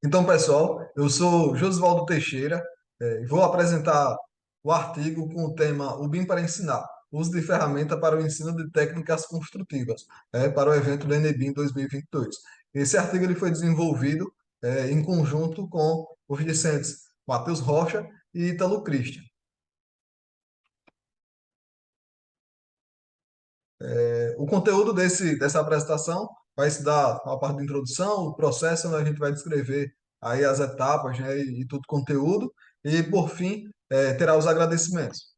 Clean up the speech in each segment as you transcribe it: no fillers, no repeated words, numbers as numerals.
Então, pessoal, eu sou Josivaldo Teixeira, e vou apresentar o artigo com o tema O BIM para ensinar, uso de ferramenta para o ensino de técnicas construtivas, para o evento do NBIM 2022. Esse artigo ele foi desenvolvido em conjunto com os discentes Matheus Rocha e Ítalo Christian. O conteúdo dessa apresentação vai se dar a parte de introdução, o processo, onde a gente vai descrever aí as etapas, né, e tudo conteúdo, e por fim, terá os agradecimentos.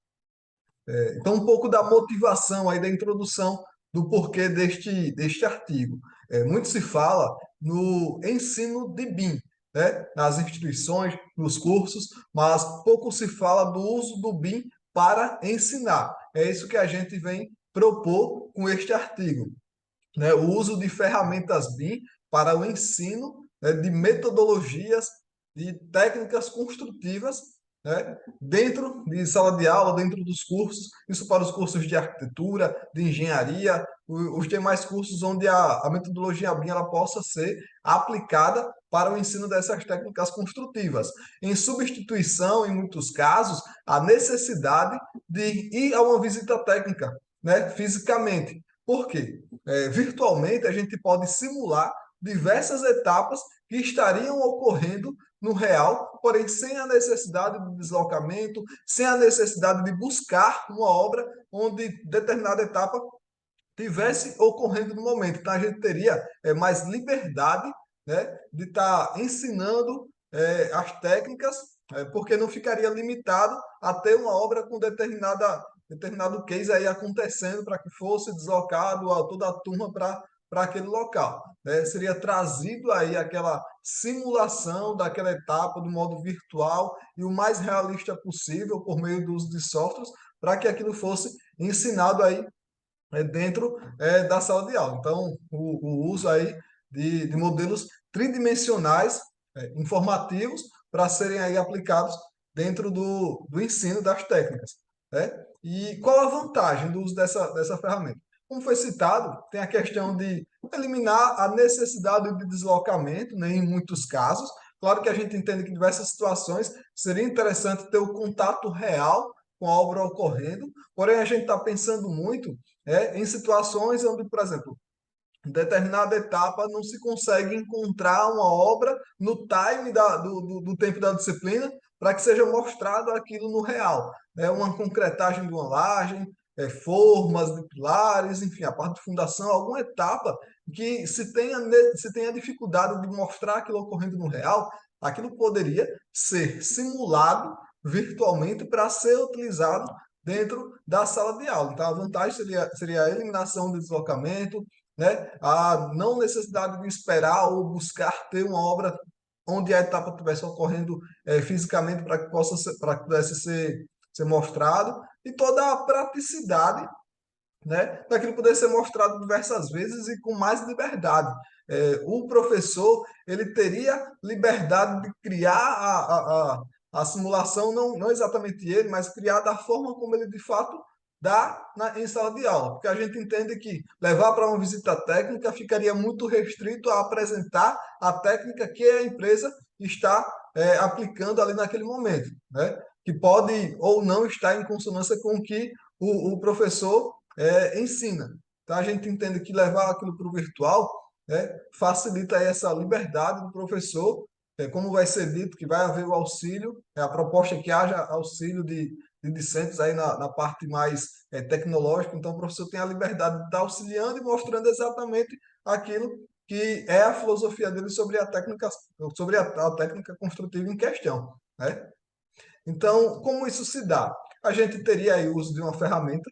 Então, um pouco da motivação aí da introdução do porquê deste artigo. Muito se fala no ensino de BIM, né, nas instituições, nos cursos, mas pouco se fala do uso do BIM para ensinar. É isso que a gente vem propor com este artigo, né, o uso de ferramentas BIM para o ensino, né, de metodologias e técnicas construtivas, né, dentro de sala de aula, dentro dos cursos, isso para os cursos de arquitetura, de engenharia, os demais cursos onde a metodologia BIM ela possa ser aplicada para o ensino dessas técnicas construtivas, em substituição, em muitos casos, a necessidade de ir a uma visita técnica, né, fisicamente. Por quê? Virtualmente, a gente pode simular diversas etapas que estariam ocorrendo no real, porém sem a necessidade de deslocamento, sem a necessidade de buscar uma obra onde determinada etapa tivesse ocorrendo no momento. Então, a gente teria mais liberdade, né, de estar ensinando as técnicas, porque não ficaria limitado a ter uma obra com determinado case aí acontecendo para que fosse deslocado toda a turma para aquele local. Né? Seria trazido aí aquela simulação daquela etapa do modo virtual e o mais realista possível por meio do uso de softwares para que aquilo fosse ensinado aí dentro da sala de aula. Então, o uso aí de modelos tridimensionais informativos para serem aí aplicados dentro do ensino das técnicas. Né? E qual a vantagem do uso dessa ferramenta? Como foi citado, tem a questão de eliminar a necessidade de deslocamento, né, em muitos casos. Claro que a gente entende que em diversas situações seria interessante ter o contato real com a obra ocorrendo, porém a gente está pensando muito em situações onde, por exemplo, em determinada etapa não se consegue encontrar uma obra no time do tempo da disciplina para que seja mostrado aquilo no real. Né? Uma concretagem de uma laje, formas de pilares, enfim, a parte de fundação, alguma etapa que se tenha dificuldade de mostrar aquilo ocorrendo no real, aquilo poderia ser simulado virtualmente para ser utilizado dentro da sala de aula. Então, a vantagem seria a eliminação do deslocamento, né? A não necessidade de esperar ou buscar ter uma obra onde a etapa estivesse ocorrendo fisicamente para que para que pudesse ser mostrado, e toda a praticidade, né, daquilo poder ser mostrado diversas vezes e com mais liberdade. O professor ele teria liberdade de criar a simulação, não exatamente ele, mas criar da forma como ele de fato dá em sala de aula, porque a gente entende que levar para uma visita técnica ficaria muito restrito a apresentar a técnica que a empresa está aplicando ali naquele momento, né? Que pode ou não estar em consonância com o que o professor ensina. Então a gente entende que levar aquilo para o virtual facilita aí essa liberdade do professor, como vai ser dito que vai haver o auxílio, a proposta é que haja auxílio de discentes aí na parte mais tecnológica, então o professor tem a liberdade de estar auxiliando e mostrando exatamente aquilo que é a filosofia dele sobre a técnica construtiva em questão, né? Então, como isso se dá? A gente teria aí o uso de uma ferramenta,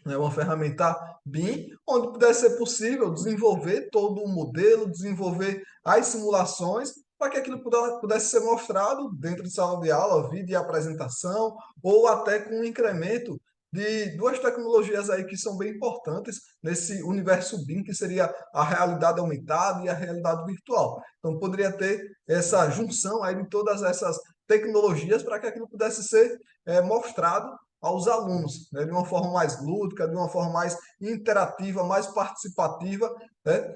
né, uma ferramenta BIM, onde pudesse ser possível desenvolver todo o modelo, desenvolver as simulações, para que aquilo pudesse ser mostrado dentro de sala de aula, vídeo e apresentação, ou até com um incremento de duas tecnologias aí que são bem importantes nesse universo BIM, que seria a realidade aumentada e a realidade virtual. Então, poderia ter essa junção aí de todas essas tecnologias para que aquilo pudesse ser mostrado aos alunos, né, de uma forma mais lúdica, de uma forma mais interativa, mais participativa, né,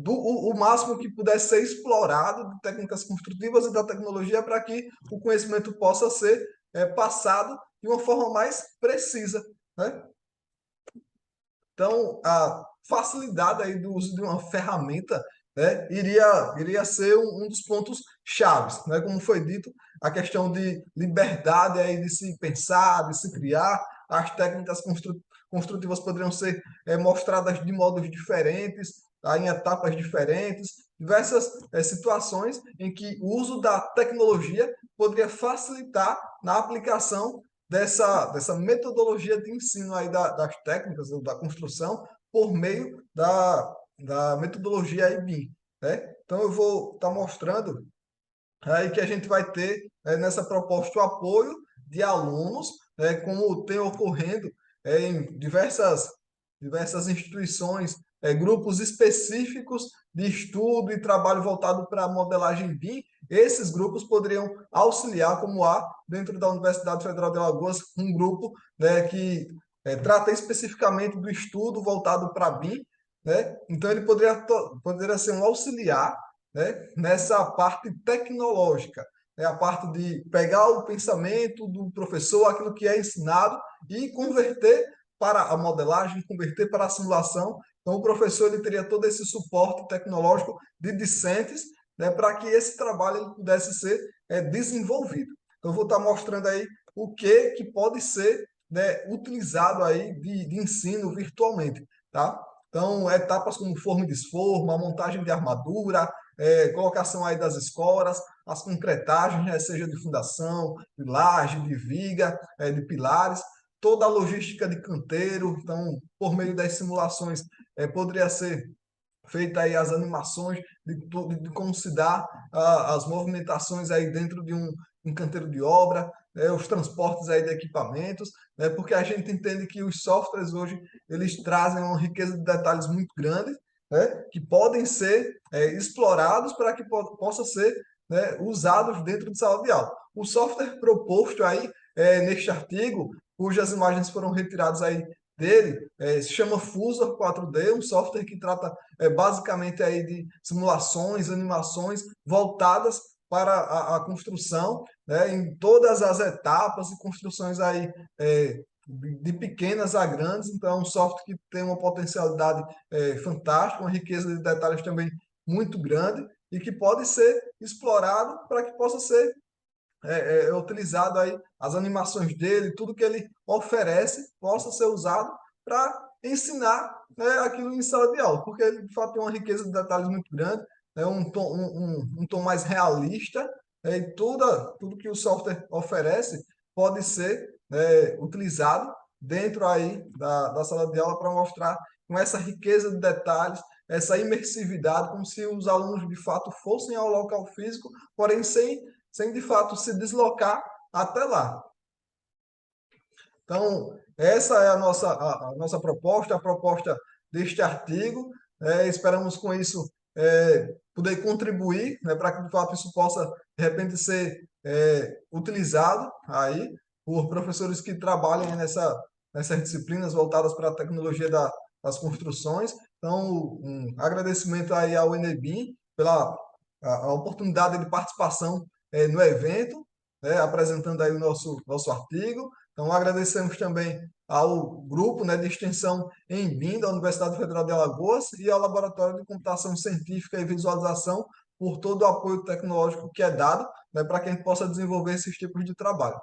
o máximo que pudesse ser explorado de técnicas construtivas e da tecnologia para que o conhecimento possa ser passado de uma forma mais precisa, né? Então, a facilidade aí do uso de uma ferramenta, né, iria ser um dos pontos chaves, né? Como foi dito, a questão de liberdade aí de se pensar, de se criar, as técnicas construtivas poderiam ser mostradas de modos diferentes, tá, em etapas diferentes, diversas situações em que o uso da tecnologia poderia facilitar na aplicação dessa metodologia de ensino aí das técnicas da construção por meio da metodologia IBIM, né? Então eu vou estar mostrando aí que a gente vai ter nessa proposta o apoio de alunos, como tem ocorrendo em diversas instituições, grupos específicos de estudo e trabalho voltado para a modelagem BIM. Esses grupos poderiam auxiliar, como há dentro da Universidade Federal de Alagoas, um grupo, né, que trata especificamente do estudo voltado para BIM, né? Então ele poderia ser um auxiliar, né, nessa parte tecnológica, é a parte de pegar o pensamento do professor, aquilo que é ensinado, e converter para a modelagem, converter para a simulação. Então, o professor ele teria todo esse suporte tecnológico de discentes, né, para que esse trabalho ele pudesse ser desenvolvido. Então, eu vou estar mostrando aí o que pode ser, né, utilizado aí de ensino virtualmente, tá? Então, etapas como forma e desforma, a montagem de armadura, colocação aí das escoras, as concretagens, né, seja de fundação, de laje, de viga, de pilares, toda a logística de canteiro. Então, por meio das simulações, poderia ser feita aí as animações de como se dá as movimentações aí dentro de um canteiro de obra, os transportes aí de equipamentos, né, porque a gente entende que os softwares hoje eles trazem uma riqueza de detalhes muito grande, né, que podem ser explorados para que possa ser, né, usados dentro de sala de aula. O software proposto aí neste artigo, cujas imagens foram retiradas aí dele, se chama Fusor 4D, um software que trata basicamente aí de simulações, animações voltadas para a construção, né, em todas as etapas e construções aí de pequenas a grandes. Então, é um software que tem uma potencialidade fantástica, uma riqueza de detalhes também muito grande e que pode ser explorado para que possa ser utilizado aí as animações dele, tudo que ele oferece possa ser usado para ensinar, né, aquilo em sala de aula, porque ele de fato tem uma riqueza de detalhes muito grande, é um tom mais realista, e tudo que o software oferece pode ser utilizado dentro aí da sala de aula para mostrar com essa riqueza de detalhes, essa imersividade, como se os alunos de fato fossem ao local físico, porém sem de fato se deslocar até lá. Então, essa é a nossa proposta, a proposta deste artigo. Esperamos com isso poder contribuir, né, para que de fato isso possa, de repente, ser utilizado aí por professores que trabalhem nessas disciplinas voltadas para a tecnologia das construções. Então, um agradecimento aí ao Enebim pela a oportunidade de participação no evento, né, apresentando aí o nosso artigo. Então, agradecemos também ao grupo, né, de extensão em BIM da Universidade Federal de Alagoas e ao Laboratório de Computação Científica e Visualização por todo o apoio tecnológico que é dado, né, para que a gente possa desenvolver esses tipos de trabalho.